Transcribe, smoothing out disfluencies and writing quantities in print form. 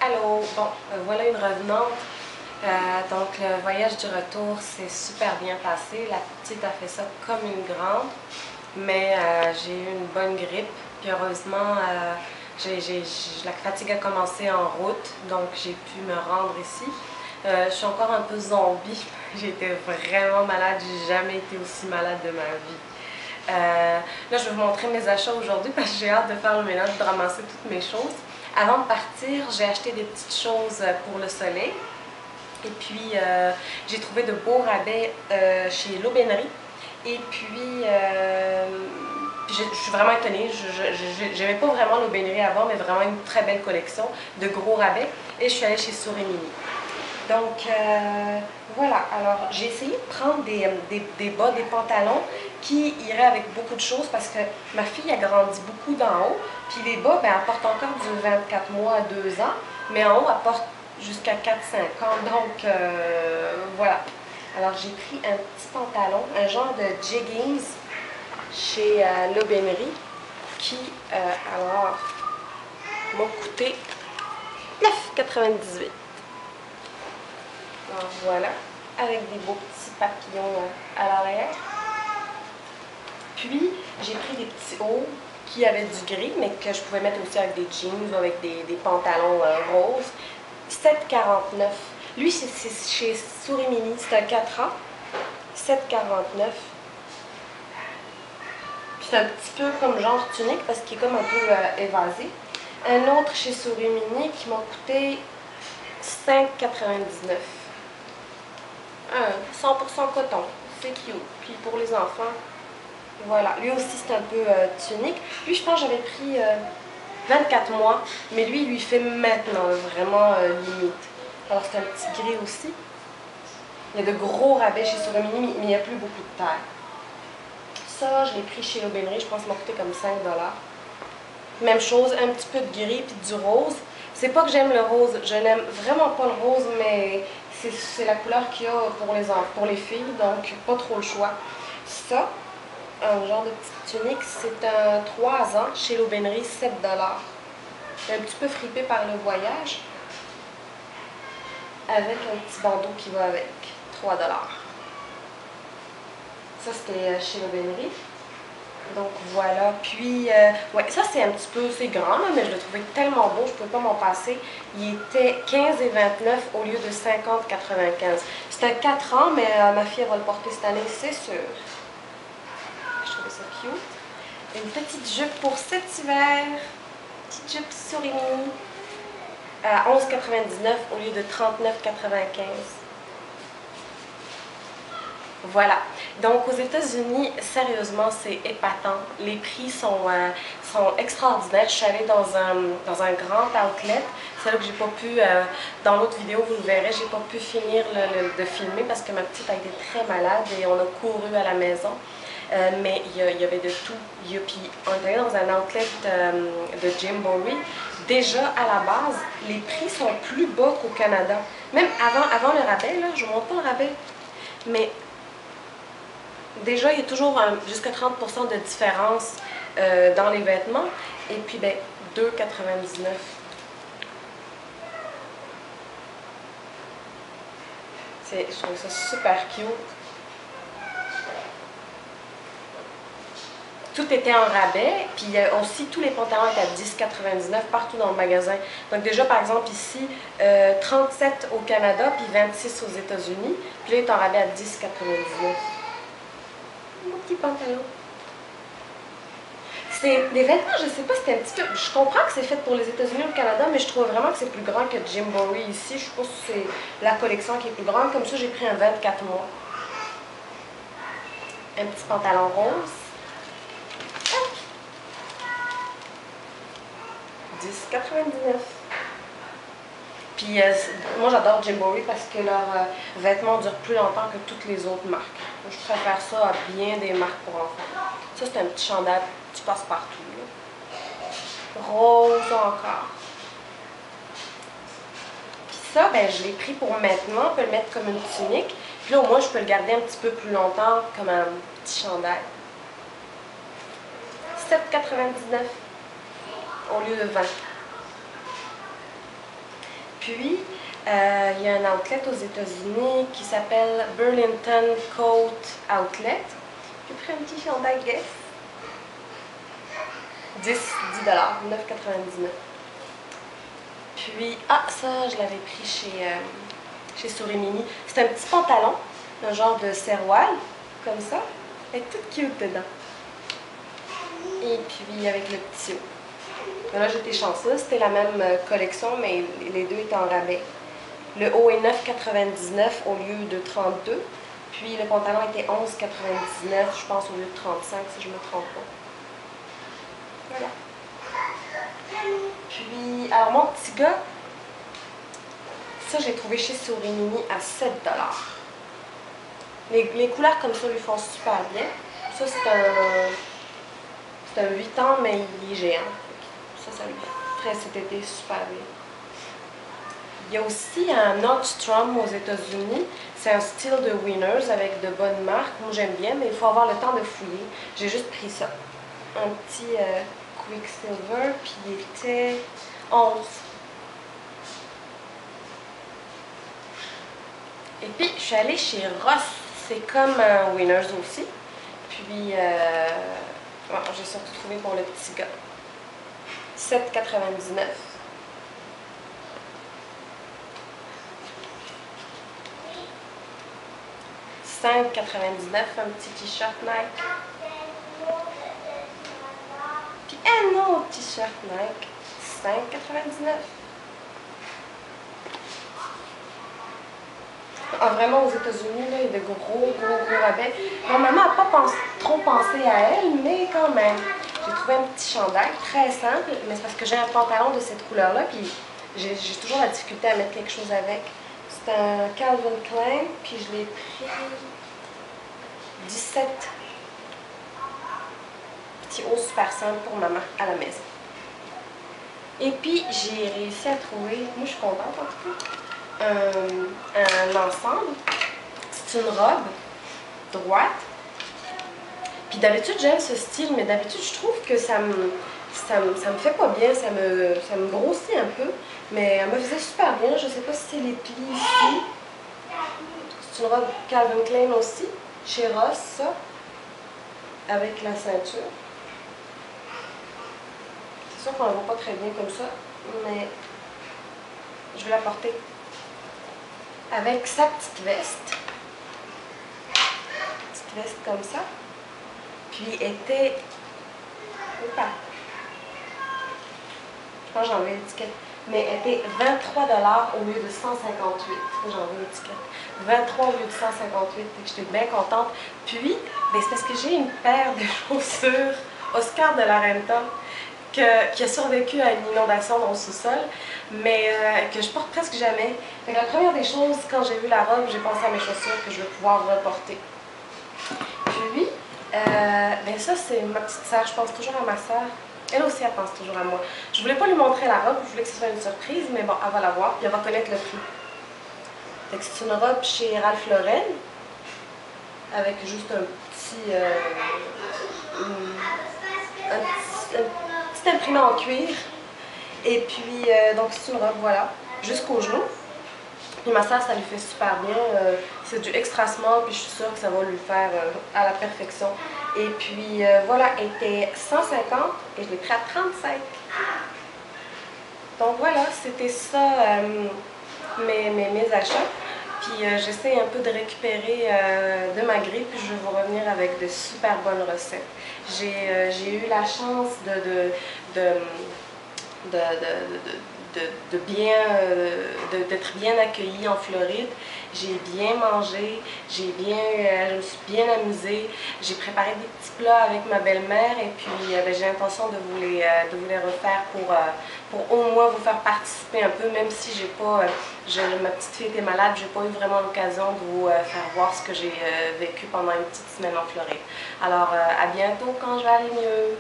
Allô, bon, voilà une revenante. Donc, le voyage du retour s'est super bien passé. La petite a fait ça comme une grande, mais j'ai eu une bonne grippe. Puis heureusement, la fatigue a commencé en route, donc j'ai pu me rendre ici. Je suis encore un peu zombie. J'ai été vraiment malade. J'ai jamais été aussi malade de ma vie. Là, je vais vous montrer mes achats aujourd'hui parce que j'ai hâte de faire le ménage, de ramasser toutes mes choses. Avant de partir, j'ai acheté des petites choses pour le soleil. Et puis, j'ai trouvé de beaux rabais chez l'Aubainerie. Et puis, je suis vraiment étonnée. Je n'aimais pas vraiment l'Aubainerie avant, mais vraiment une très belle collection de gros rabais. Et je suis allée chez Souris Mini. Donc, voilà. Alors, j'ai essayé de prendre des bas, des pantalons qui iraient avec beaucoup de choses parce que ma fille a grandi beaucoup d'en haut. Puis les bas, ben, elle porte encore du 24 mois à 2 ans, mais en haut, elle porte jusqu'à 4-5 ans. Donc, voilà. Alors, j'ai pris un petit pantalon, un genre de jeggings chez l'Aubainerie qui, alors, m'a coûté 9,98 $. Alors voilà, avec des beaux petits papillons à l'arrière. Puis, j'ai pris des petits hauts qui avaient du gris, mais que je pouvais mettre aussi avec des jeans ou avec des pantalons roses. 7,49 $. Lui, c'est chez Souris Mini, c'est un 4 ans. 7,49 $. Puis c'est un petit peu comme genre tunique parce qu'il est comme un peu évasé. Un autre chez Souris Mini qui m'a coûté 5,99 $. 100% coton, c'est cute. Puis pour les enfants, voilà. Lui aussi, c'est un peu tunique. Lui, je pense que j'avais pris 24 mois, mais lui, il lui fait maintenant, vraiment limite. Alors, c'est un petit gris aussi. Il y a de gros rabais chez Souris Mini, mais il n'y a plus beaucoup de taille. Ça, je l'ai pris chez l'Aubainerie, je pense qu'il m'a coûté comme 5 $. Même chose, un petit peu de gris puis du rose. C'est pas que j'aime le rose, je n'aime vraiment pas le rose, mais c'est la couleur qu'il y a pour les filles, donc pas trop le choix. Ça, un genre de petite tunique, c'est un 3 ans chez l'Aubainerie, 7 $. Un petit peu fripé par le voyage, avec un petit bandeau qui va avec, 3 $. Ça, c'était chez l'Aubainerie. Donc voilà, puis ouais, ça c'est un petit peu, c'est grand là, mais je le trouvais tellement beau, je ne pouvais pas m'en passer. Il était 15,29 € au lieu de 50,95 $. C'est un 4 ans, mais ma fille elle va le porter cette année, c'est sûr. Je trouvais ça cute. Une petite jupe pour cet hiver, petite jupe Souris Mini à 11,99 € au lieu de 39,95 $. Voilà. Donc, aux États-Unis, sérieusement, c'est épatant. Les prix sont extraordinaires. Je suis allée dans un grand outlet. C'est là que j'ai pas pu, dans l'autre vidéo, vous le verrez, j'ai pas pu finir de filmer parce que ma petite a été très malade et on a couru à la maison. Mais il y avait de tout. Puis on est allé dans un outlet de Gymboree. Déjà, à la base, les prix sont plus bas qu'au Canada. Même avant le rabais, là, je ne montre pas le rabais, mais déjà, il y a toujours jusqu'à 30% de différence dans les vêtements. Et puis, ben, 2,99 $. Je trouve ça super cute. Tout était en rabais, puis aussi tous les pantalons étaient à 10,99 $ partout dans le magasin. Donc déjà, par exemple, ici, 37 au Canada, puis 26 aux États-Unis. Puis là, il est en rabais à 10,99 $. Mon petit pantalon. C'est des vêtements, je sais pas, c'était un petit peu... Je comprends que c'est fait pour les États-Unis ou le Canada, mais je trouve vraiment que c'est plus grand que Gymboree ici. Je sais pas si c'est la collection qui est plus grande. Comme ça, j'ai pris un 24 mois. Un petit pantalon rose. 10,99 $. Puis moi j'adore Gymboree parce que leurs vêtements durent plus longtemps que toutes les autres marques. Je préfère ça à bien des marques pour enfants. Ça c'est un petit chandail, tu passes partout. Là. Rose encore. Puis ça, ben, je l'ai pris pour maintenant, on peut le mettre comme une tunique. Puis là au moins je peux le garder un petit peu plus longtemps comme un petit chandail. 7,99 € au lieu de 20 $. Puis, il y a un outlet aux États-Unis qui s'appelle Burlington Coat Outlet. J'ai pris un petit chandail Guess. 10 $, 9,99. Puis, ça, je l'avais pris chez Souris Mini. C'est un petit pantalon, un genre de serre-voile, comme ça. Elle est toute cute dedans. Et puis, avec le petit haut. Là, j'étais chanceuse. C'était la même collection, mais les deux étaient en rabais. Le haut est 9,99 au lieu de 32. Puis, le pantalon était 11,99, je pense, au lieu de 35, si je ne me trompe pas. Voilà. Puis, alors mon petit gars, ça j'ai trouvé chez Souris Mini à 7 $. Les couleurs comme ça lui font super bien. Ça c'est un 8 ans, mais il est géant. Ça lui ferait cet été super bien. Il y a aussi un Nordstrom aux États-Unis. C'est un style de Winners avec de bonnes marques. Moi j'aime bien, mais il faut avoir le temps de fouiller. J'ai juste pris ça. Un petit Quicksilver, puis il était 11. Et puis, je suis allée chez Ross. C'est comme un Winners aussi. Puis, j'ai surtout trouvé pour le petit gars. 7,99. $5,99, un petit t-shirt Nike. Puis un autre t-shirt Nike, $5,99. Vraiment, aux États-Unis, il y a de gros rabais. Ma maman n'a pas trop pensé à elle, mais quand même. J'ai trouvé un petit chandail très simple, mais c'est parce que j'ai un pantalon de cette couleur-là, puis j'ai toujours la difficulté à mettre quelque chose avec. C'est un Calvin Klein, puis je l'ai pris 17. Petit haut super simple pour maman à la maison. Et puis, j'ai réussi à trouver, moi je suis contente en tout cas, un ensemble. C'est une robe droite. Puis d'habitude, j'aime ce style, mais d'habitude, je trouve que ça me fait pas bien, ça me grossit un peu. Mais elle me faisait super bien. Je sais pas si c'est les plis ici. C'est une robe Calvin Klein aussi, chez Ross, ça, avec la ceinture. C'est sûr qu'on ne la voit pas très bien comme ça, mais je vais la porter avec sa petite veste. Petite veste comme ça. Puis était... Opa. Je pense que j'ai enlevé l'étiquette. Mais elle était 23 $ au lieu de 158. J'ai enlevé l'étiquette. 23 au lieu de 158. J'étais bien contente. Puis, ben, c'est parce que j'ai une paire de chaussures Oscar de la Renta qui a survécu à une inondation dans le sous-sol, mais que je porte presque jamais. Fait que la première des choses, quand j'ai vu la robe, j'ai pensé à mes chaussures que je vais pouvoir reporter. Puis, ben ça c'est ma petite sœur, je pense toujours à ma sœur. Elle aussi, elle pense toujours à moi. Je voulais pas lui montrer la robe, je voulais que ce soit une surprise, mais bon, elle va la voir, puis elle va connaître le prix. Fait que c'est une robe chez Ralph Lauren, avec juste un petit imprimé en cuir. Et puis, donc c'est une robe, voilà, jusqu'au genou. Puis ma soeur, ça lui fait super bien. C'est du extra small, puis je suis sûre que ça va lui faire à la perfection. Et puis, voilà, elle était 150 et je l'ai pris à 35. Donc voilà, c'était ça mes achats. Puis j'essaie un peu de récupérer de ma grippe, puis je vais vous revenir avec de super bonnes recettes. J'ai eu la chance d'être bien accueillie en Floride. J'ai bien mangé, je me suis bien amusée. J'ai préparé des petits plats avec ma belle-mère et puis ben, j'ai l'intention de vous les refaire pour au moins vous faire participer un peu, même si j'ai pas, ma petite fille était malade, j'ai pas eu vraiment l'occasion de vous faire voir ce que j'ai vécu pendant une petite semaine en Floride. Alors à bientôt quand je vais aller mieux.